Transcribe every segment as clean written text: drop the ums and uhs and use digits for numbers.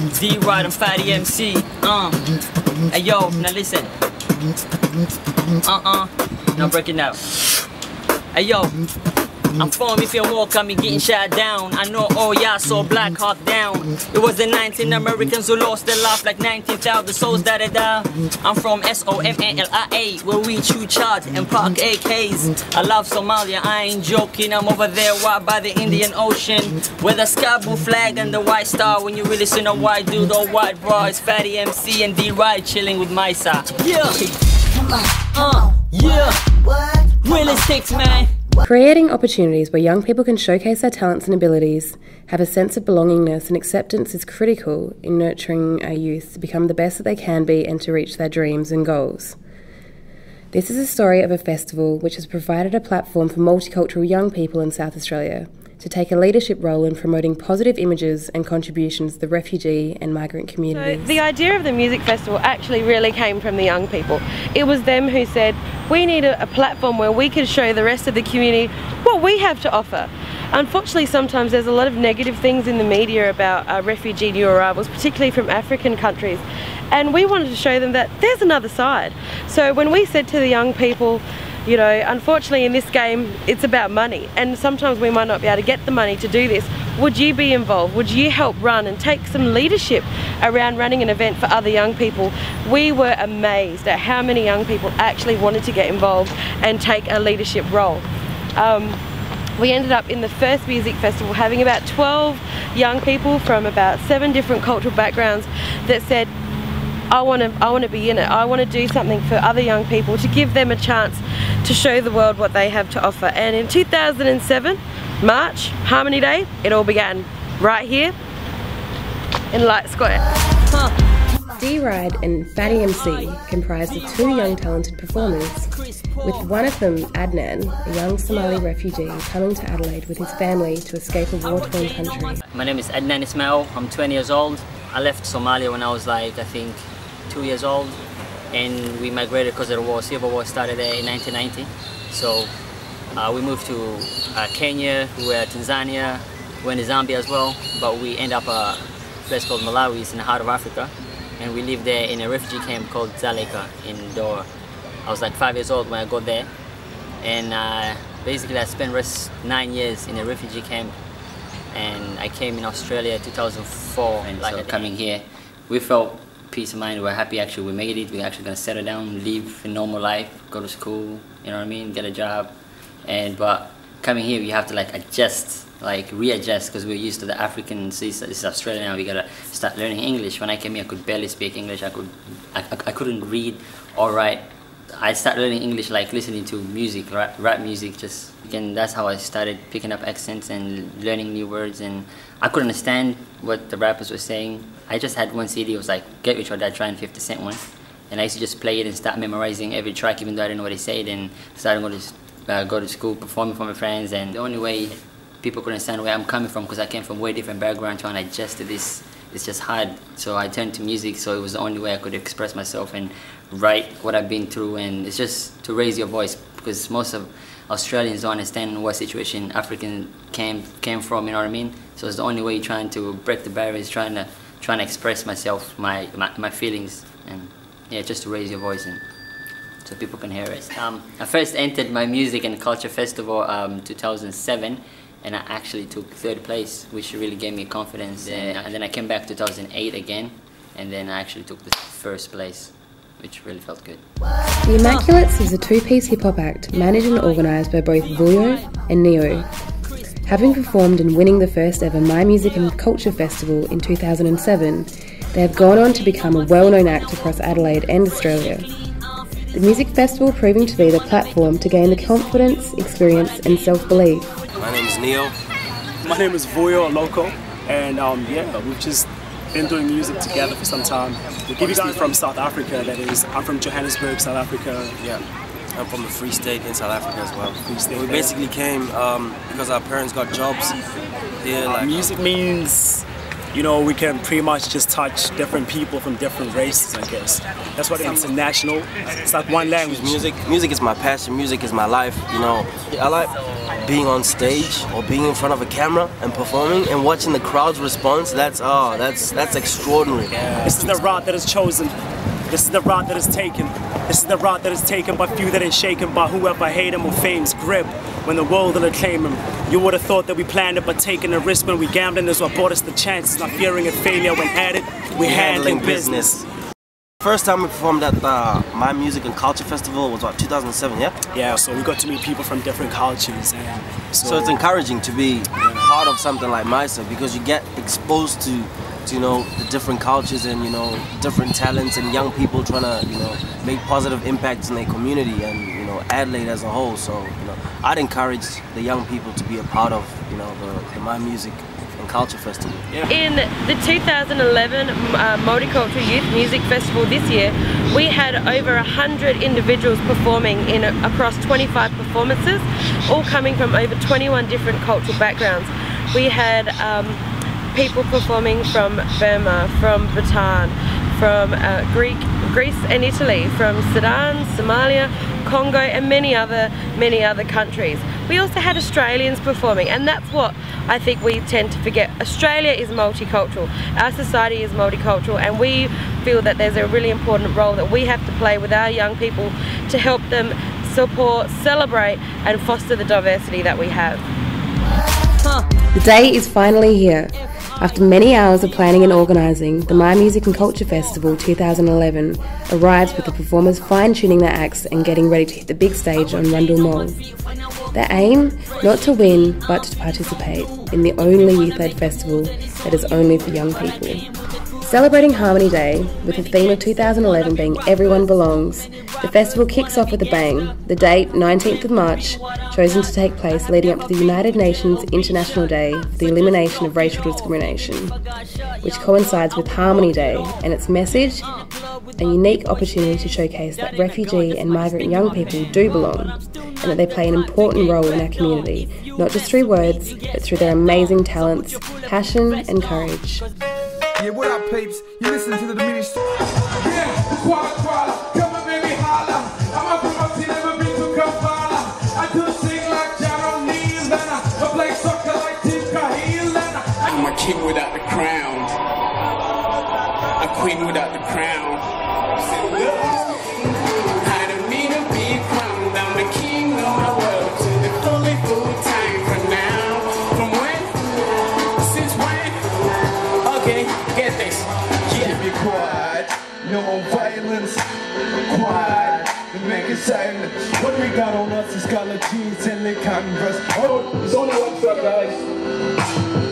D-Ride and Fatty MC. Hey yo, now listen. Now break it down. Hey yo, I'm from if you walk at me getting shot down. I know all y'all saw Black Hawk Down. It was the 19 Americans who lost their life, like 19,000 souls that had died. I'm from Somalia, where we chew charge and park AKs. I love Somalia, I ain't joking. I'm over there right by the Indian Ocean, with the sky blue flag and the white star. When you really see a white dude or white bra, it's Fatty MC and D-Ride chilling with MYSA. Yeah, realistic, man. Creating opportunities where young people can showcase their talents and abilities, have a sense of belongingness and acceptance is critical in nurturing our youth to become the best that they can be and to reach their dreams and goals. This is a story of a festival which has provided a platform for multicultural young people in South Australia to take a leadership role in promoting positive images and contributions to the refugee and migrant communities. So the idea of the music festival actually really came from the young people. It was them who said, we need a platform where we can show the rest of the community what we have to offer. Unfortunately, sometimes there's a lot of negative things in the media about refugee new arrivals, particularly from African countries. And we wanted to show them that there's another side. So when we said to the young people, you know, unfortunately in this game it's about money, and sometimes we might not be able to get the money to do this. Would you be involved? Would you help run and take some leadership around running an event for other young people? We were amazed at how many young people actually wanted to get involved and take a leadership role. We ended up in the first music festival having about 12 young people from about 7 different cultural backgrounds that said, I want to be in it. I want to do something for other young people to give them a chance to show the world what they have to offer. And in 2007, March, Harmony Day, it all began right here in Light Square. D-Ride and Fatty MC comprised of 2 young talented performers, with one of them, Adnan, a young Somali refugee coming to Adelaide with his family to escape a war-torn country. My name is Adnan Ismail, I'm 20 years old. I left Somalia when I was like, I think, 2 years old, and we migrated because of the war. Civil war started there in 1990. So we moved to Kenya, we were Tanzania, we went to Zambia as well, but we ended up a place called Malawi, it's in the heart of Africa, and we lived there in a refugee camp called Zaleka in Dora. I was like 5 years old when I got there, and basically I spent the rest 9 years in a refugee camp, and I came in Australia in 2004. And like so coming here, we felt peace of mind. We're happy actually we made it. We're actually gonna settle down, live a normal life, go to school, you know what I mean, get a job. But coming here, you have to like adjust, like readjust, because we're used to the African. This is Australia now. We gotta start learning English. When I came here, I could barely speak English. I couldn't read or write. I started learning English like listening to music, rap music. Just again, that's how I started picking up accents and learning new words. And I couldn't understand what the rappers were saying. I just had one CD. It was like Get Rich or Die Trying, 50 Cent one, and I used to just play it and start memorizing every track, even though I didn't know what they said. And started going to go to school, performing for my friends. And the only way people could understand where I'm coming from, because I came from a way different background, trying to adjust to this. It's just hard. So I turned to music, so it was the only way I could express myself and write what I've been through. And it's just to raise your voice, because most of Australians don't understand what situation African came from, you know what I mean? So it's the only way trying to break the barriers, trying to express myself, my feelings, and yeah, just to raise your voice and so people can hear it. I first entered my music and culture festival 2007. And I actually took 3rd place, which really gave me confidence. And then I came back 2008 again, and then I actually took the 1st place, which really felt good. The Immaculates is a 2-piece hip-hop act managed and organised by both Vuyo and Neo. Having performed and winning the first ever My Music and Culture Festival in 2007, they have gone on to become a well-known act across Adelaide and Australia. The music festival proving to be the platform to gain the confidence, experience and self-belief. My name is Neo. My name is Vuyo Loco, and yeah, we've just been doing music together for some time. We're obviously from South Africa, that is. I'm from Johannesburg, South Africa. Yeah, I'm from the Free State in South Africa as well. Free State, we basically came because our parents got jobs here. Music means, you know, we can pretty much just touch different people from different races, I guess. That's what it's international. It's like one language. Music is my passion. Music is my life. You know, I like being on stage or being in front of a camera and performing and watching the crowd's response, that's extraordinary. This is the route that is chosen. This is the route that is taken. This is the route that is taken by few that is shaken by whoever hate him or fame's grip. When the world will acclaim him, you would have thought that we planned it, but taking a risk when we gambling is what brought us the chances. Not fearing a failure when at it, we're handling business. First time we performed at the My Music and Culture Festival was what, 2007, yeah? Yeah, so we got to meet people from different cultures. And so it's encouraging to be part of something like MYSA because you get exposed to you know, the different cultures and, you know, different talents and young people trying to, you know, make positive impacts in their community and, you know, Adelaide as a whole. So, you know, I'd encourage the young people to be a part of, you know, the My Music and Culture Festival. Yeah. In the 2011 Multicultural Youth Music Festival this year, we had over 100 individuals performing across 25 performances, all coming from over 21 different cultural backgrounds. We had people performing from Burma, from Bhutan, from Greece and Italy, from Sudan, Somalia, Congo and many other countries. We also had Australians performing, and that's what I think we tend to forget. Australia is multicultural, our society is multicultural, and we feel that there's a really important role that we have to play with our young people to help them support, celebrate and foster the diversity that we have. The day is finally here. After many hours of planning and organising, the My Music and Culture Festival 2011 arrives with the performers fine-tuning their acts and getting ready to hit the big stage on Rundle Mall. Their aim, not to win, but to participate in the only youth-led festival that is only for young people. Celebrating Harmony Day, with the theme of 2011 being Everyone Belongs, the festival kicks off with a bang. The date, 19th of March, chosen to take place leading up to the United Nations International Day for the Elimination of Racial Discrimination, which coincides with Harmony Day, and its message, a unique opportunity to showcase that refugee and migrant young people do belong, and that they play an important role in our community, not just through words, but through their amazing talents, passion and courage. Yeah, what up, peeps? You listen to the mini. Yeah, quala, come on, baby, holla. I'm up from up, never been to Kampala. I do sing like John O'Neill, and I play soccer like Tim Cahill, and I'm a king without the crown, a queen without the crown. I don't need a big crown, I'm the king of my world, to the fully full time from now. From when? Since when? Okay. Get this. Keep it quiet, no violence required. The make it silent. What we got on us is colored jeans and the Converse. Oh, there's only one truck, guys.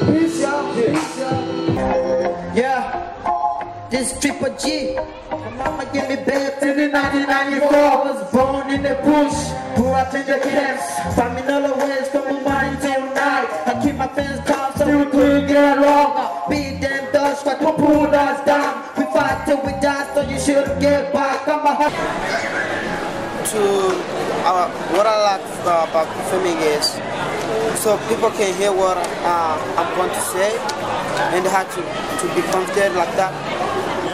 Peace out, peace out. Yeah, this Triple G. My mama gave me birth in 1994. I was born in the bush, grew up in the camps. Farming all the ways from the morning till night. I keep my fans calm so we couldn't get along. Beat them dogs, but we pulled us down. We fight till we die, so you should get back. I'm a what I like about performing is so people can hear what I'm going to say and they have to be confident like that.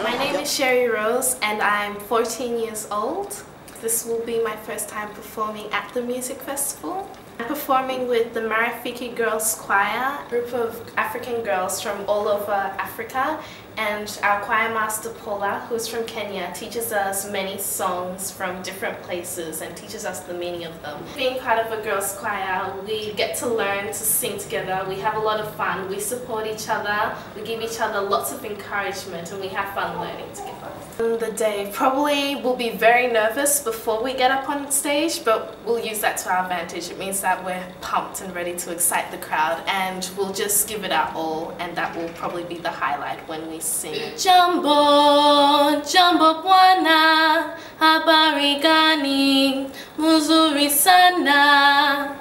My name is Sherry Rose and I'm 14 years old. This will be my first time performing at the music festival. I'm performing with the Marafiki Girls Choir, a group of African girls from all over Africa, and our choir master Paula, who's from Kenya, teaches us many songs from different places and teaches us the meaning of them. Being part of a girls choir, we get to learn to sing together, we have a lot of fun, we support each other, we give each other lots of encouragement and we have fun learning together. On the day, probably we'll be very nervous before we get up on stage, but we'll use that to our advantage. It means that we're pumped and ready to excite the crowd and we'll just give it our all, and that will probably be the highlight when we sing. Jambo, jambo bwana, habari gani, muzuri sana,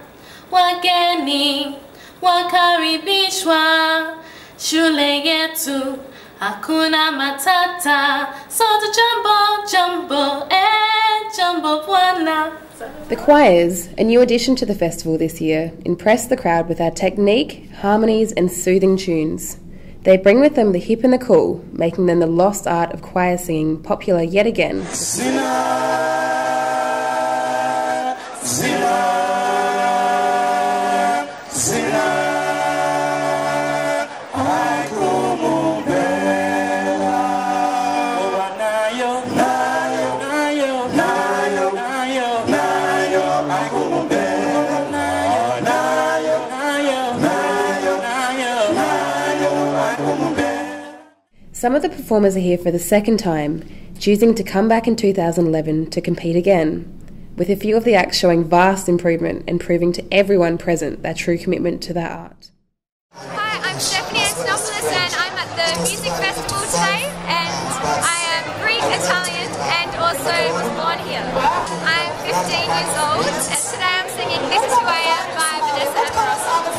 wageni, wakaribishwa, shule yetu, hakuna matata, sote jambo, jambo, jambo bwana. The choirs, a new addition to the festival this year, impress the crowd with our technique, harmonies and soothing tunes. They bring with them the hip and the cool, making them the lost art of choir singing popular yet again. Zina, Zina. Some of the performers are here for the second time, choosing to come back in 2011 to compete again, with a few of the acts showing vast improvement and proving to everyone present their true commitment to their art. Hi, I'm Stephanie Antonopoulos and I'm at the music festival today, and I am Greek, Italian and also was born here. I'm 15 years old and today I'm singing This Is Who I Am by Vanessa Amoroso.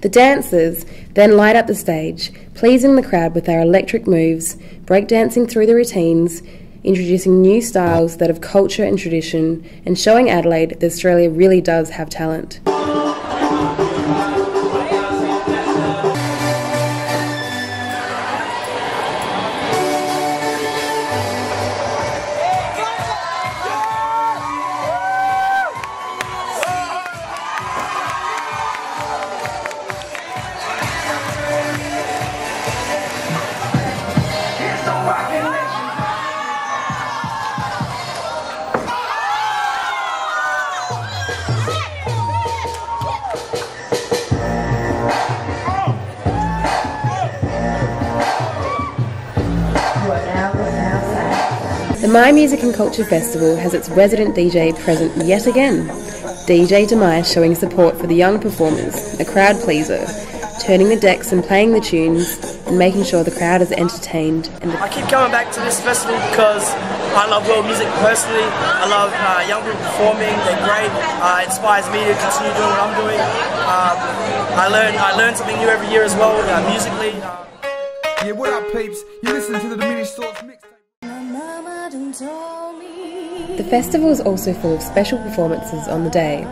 The dancers then light up the stage, pleasing the crowd with their electric moves, breakdancing through the routines, introducing new styles that have culture and tradition, and showing Adelaide that Australia really does have talent. The My Music and Culture Festival has its resident DJ present yet again. DJ Demai showing support for the young performers, a crowd pleaser, turning the decks and playing the tunes and making sure the crowd is entertained. I keep coming back to this festival because I love world music personally. I love young people performing, they're great. It inspires me to continue doing what I'm doing. I learn something new every year as well, musically. Yeah, what up, peeps? You listen to the Diminished Thoughts mixtape. The festival is also full of special performances on the day,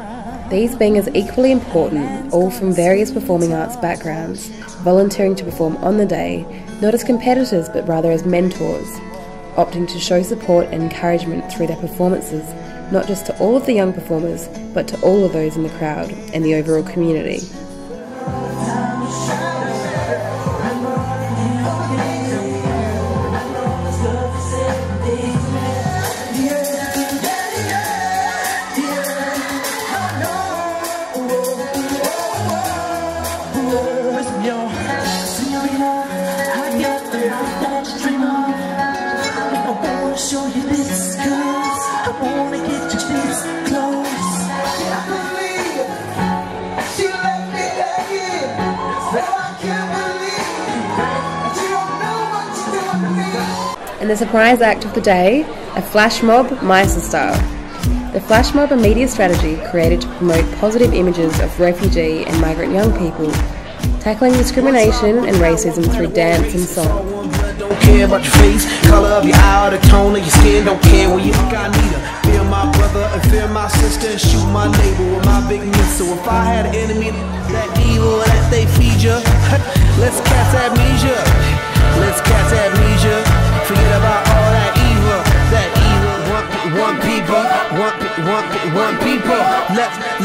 these being as equally important, all from various performing arts backgrounds, volunteering to perform on the day, not as competitors but rather as mentors, opting to show support and encouragement through their performances, not just to all of the young performers, but to all of those in the crowd and the overall community. And the surprise act of the day, a flash mob MYSA style. The flash mob, a media strategy created to promote positive images of refugee and migrant young people, tackling discrimination and racism through dance and song. Don't care about your face, color of your eye, the tone of your skin, don't care where you I need her. Fear my brother and fear my sister and shoot my neighbor with my big missile. If I had an enemy that evil that they feed you, let's cast amnesia. Let's cast amnesia. Forget about all that evil, one people, one people.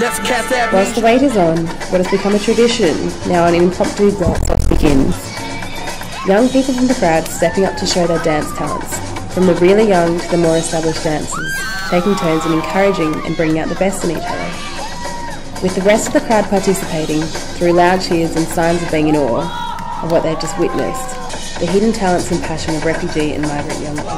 Let's cast amnesia. Whilst the wait is on, what has become a tradition, now an impromptu dance begins. Young people from the crowd stepping up to show their dance talents, from the really young to the more established dancers, taking turns in encouraging and bringing out the best in each other. With the rest of the crowd participating through loud cheers and signs of being in awe of what they've just witnessed, the hidden talents and passion of refugee and migrant young people.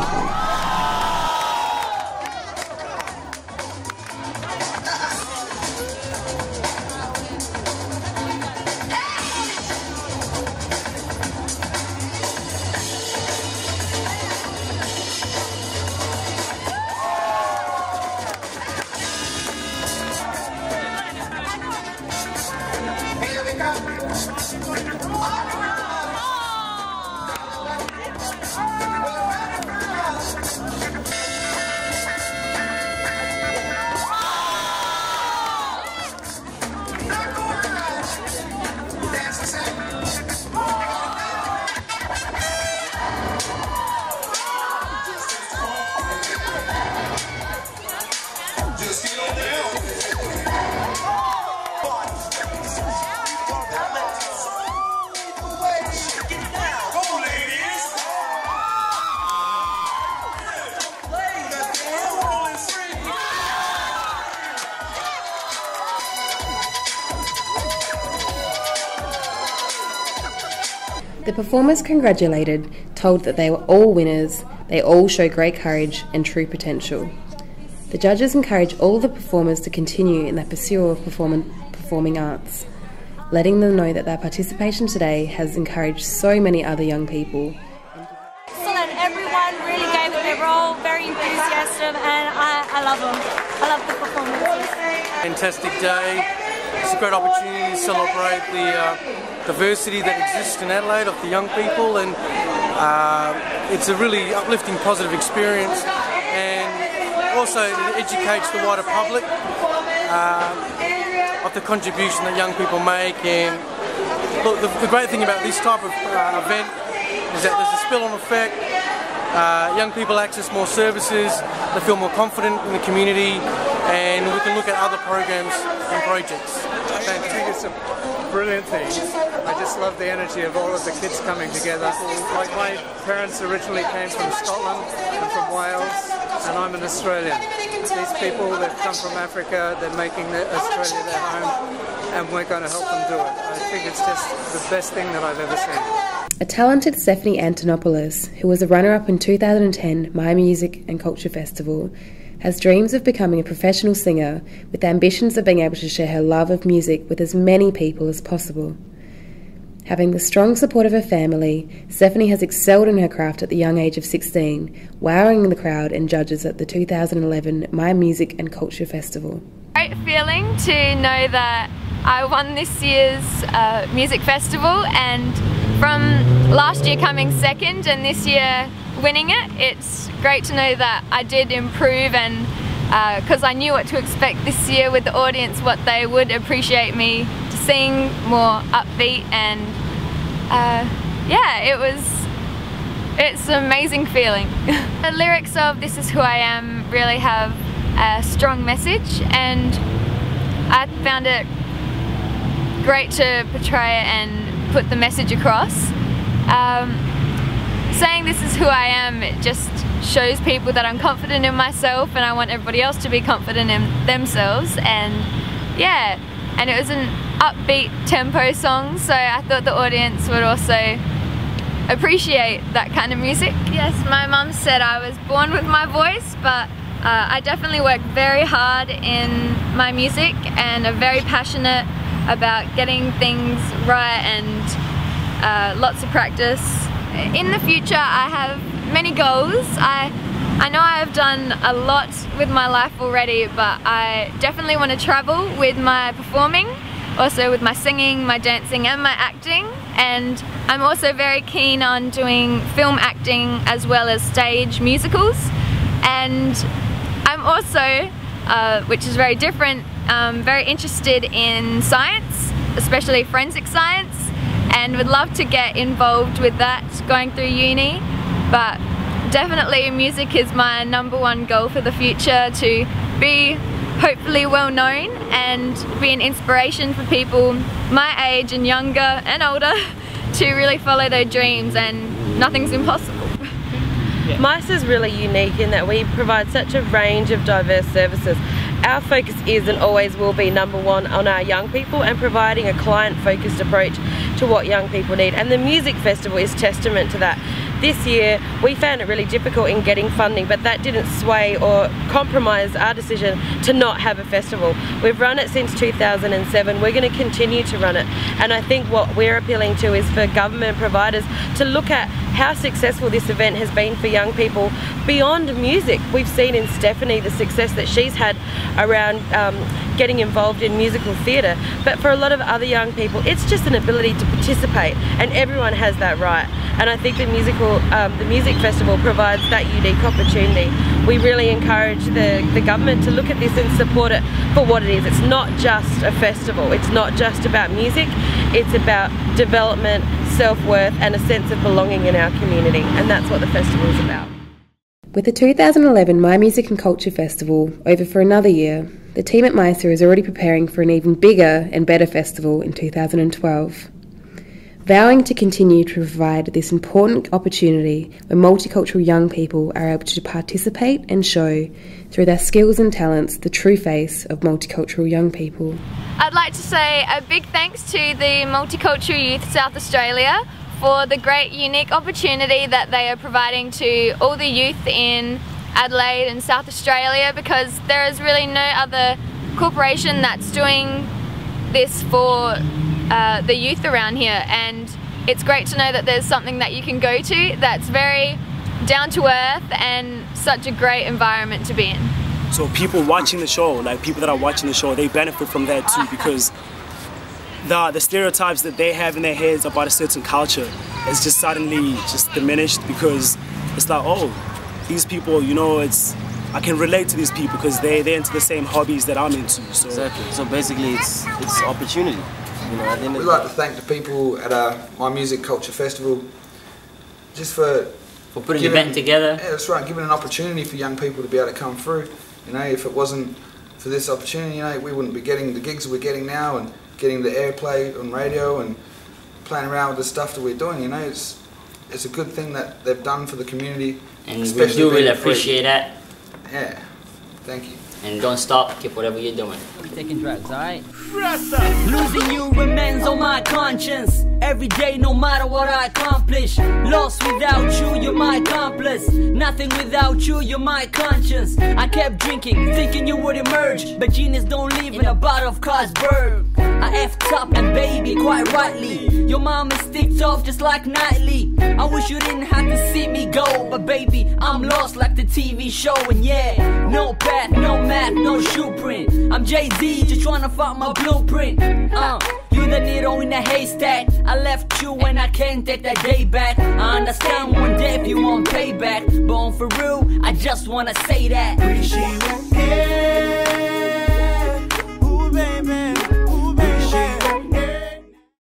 The performers congratulated, told that they were all winners, they all show great courage and true potential. The judges encourage all the performers to continue in their pursuit of performing arts, letting them know that their participation today has encouraged so many other young people. Excellent, everyone really gave it their role, very enthusiastic, and I love them. I love the performances. Fantastic day. It's a great opportunity to celebrate the diversity that exists in Adelaide of the young people, and it's a really uplifting, positive experience, and also it educates the wider public of the contribution that young people make. And look, the great thing about this type of event is that there's a spill-on effect. Young people access more services, they feel more confident in the community, and we can look at other programs and projects. I think it's a brilliant thing. I just love the energy of all of the kids coming together. Like, my parents originally came from Scotland and from Wales, and I'm an Australian. These people that come from Africa, they're making Australia their home, and we're going to help them do it. I think it's just the best thing that I've ever seen. A talented Stephanie Antonopoulos, who was a runner-up in 2010 My Music and Culture Festival, has dreams of becoming a professional singer with ambitions of being able to share her love of music with as many people as possible. Having the strong support of her family, Stephanie has excelled in her craft at the young age of 16, wowing the crowd and judges at the 2011 My Music and Culture Festival. Great feeling to know that I won this year's music festival, and from last year coming second and this year winning it, it's great to know that I did improve, and because I knew what to expect this year with the audience, what they would appreciate me to sing more upbeat, and yeah, it's an amazing feeling. The lyrics of This Is Who I Am really have a strong message, and I found it great to portray it and put the message across. Saying this is who I am, it just shows people that I'm confident in myself, and I want everybody else to be confident in themselves. And yeah, and it was an upbeat tempo song, so I thought the audience would also appreciate that kind of music. Yes, my mum said I was born with my voice, but I definitely work very hard in my music and am very passionate about getting things right, and lots of practice. In the future I have many goals. I know I have done a lot with my life already, but I definitely want to travel with my performing, also with my singing, my dancing and my acting, and I'm also very keen on doing film acting as well as stage musicals. And I'm also, which is very different, very interested in science, especially forensic science, and would love to get involved with that going through uni. But definitely music is my #1 goal for the future, to be hopefully well known and be an inspiration for people my age and younger and older to really follow their dreams, and nothing's impossible. MYSA is really unique in that we provide such a range of diverse services. Our focus is and always will be #1 on our young people and providing a client-focused approach to what young people need, and the music festival is testament to that. This year we found it really difficult in getting funding, but that didn't sway or compromise our decision to not have a festival. We've run it since 2007, we're going to continue to run it, and I think what we're appealing to is for government providers to look at how successful this event has been for young people beyond music. We've seen in Stephanie the success that she's had around getting involved in musical theatre, but for a lot of other young people it's just an ability to participate, and everyone has that right. And I think the music festival provides that unique opportunity. We really encourage the government to look at this and support it for what it is. It's not just a festival, it's not just about music, it's about development, self-worth and a sense of belonging in our community, and that's what the festival is about. With the 2011 My Music and Culture Festival over for another year, the team at MYSA is already preparing for an even bigger and better festival in 2012. Vowing to continue to provide this important opportunity where multicultural young people are able to participate and show, through their skills and talents, the true face of multicultural young people. I'd like to say a big thanks to the Multicultural Youth South Australia for the great unique opportunity that they are providing to all the youth in Adelaide and South Australia, because there is really no other corporation that's doing this for the youth around here, and it's great to know that there's something that you can go to that's very down to earth and such a great environment to be in. So people watching the show, like people that are watching the show, they benefit from that too, because the stereotypes that they have in their heads about a certain culture is just suddenly just diminished, because it's like, oh, these people, you know, I can relate to these people because they're into the same hobbies that I'm into. So exactly. So basically, it's opportunity. You know, we'd like to thank the people at Multicultural Festival just for putting the event together. Yeah, that's right. Giving an opportunity for young people to be able to come through. You know, if it wasn't for this opportunity, you know, we wouldn't be getting the gigs that we're getting now and getting the airplay on radio and playing around with the stuff that we're doing. You know, it's a good thing that they've done for the community. And we do really appreciate that. Yeah, thank you. And don't stop, keep whatever you're doing. We're taking drugs, alright? Losing you remains on my conscience. Every day, no matter what I accomplish. Lost without you, you're my accomplice. Nothing without you, you're my conscience. I kept drinking, thinking you would emerge, but genius don't live in a bottle of Carlsberg. I effed up, and baby, quite rightly, your mama sticked off just like Nightly. I wish you didn't have to see me go, but baby, I'm lost like the TV show. And yeah, no path, no map, no shoe print. I'm Jay-Z, just trying to find my blueprint. You the needle in the haystack. I left you when I can't take that day back. I understand one day if you want payback, but on for real, I just wanna say that. She won't care.